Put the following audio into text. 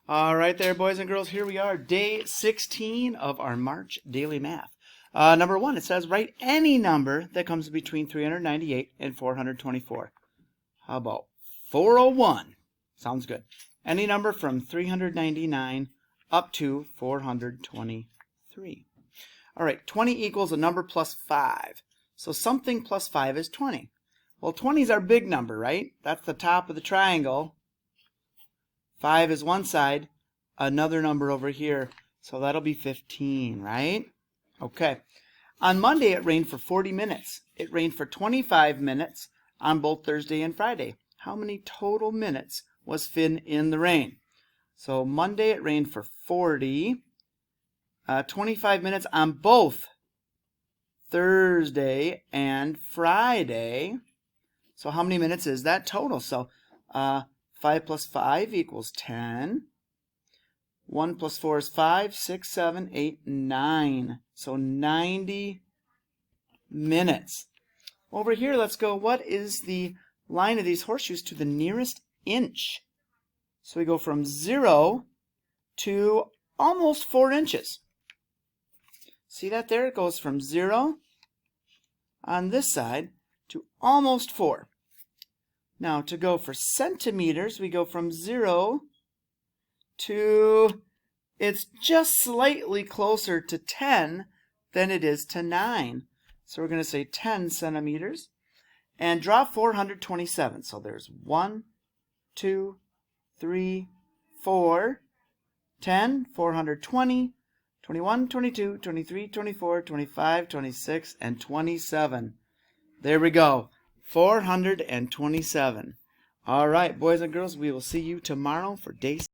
All right there, boys and girls, here we are, day 16 of our March daily math. Number 1, it says write any number that comes between 398 and 424. How about 401? Sounds good. Any number from 399 up to 423. All right, 20 equals a number plus 5. So something plus 5 is 20. Well, 20 is our big number, right? That's the top of the triangle. 5 is one side, another number over here, so that'll be 15, right? Okay. On Monday, it rained for 40 minutes. It rained for 25 minutes on both Thursday and Friday. How many total minutes was Finn in the rain? So Monday, it rained for 40, 25 minutes on both Thursday and Friday. So how many minutes is that total? So 5 plus 5 equals 10. 1 plus 4 is 5, 6, 7, 8, 9. So 90 minutes. Over here, let's go. What is the line of these horseshoes to the nearest inch? So we go from 0 to almost 4 inches. See that there? It goes from 0 on this side to almost 4. Now, to go for centimeters, we go from 0 to, it's just slightly closer to 10 than it is to 9. So we're going to say 10 centimeters. And draw 427. So there's 1, 2, 3, 4, 10, 420, 21, 22, 23, 24, 25, 26, and 27. There we go. 427. All right, boys and girls, we will see you tomorrow for day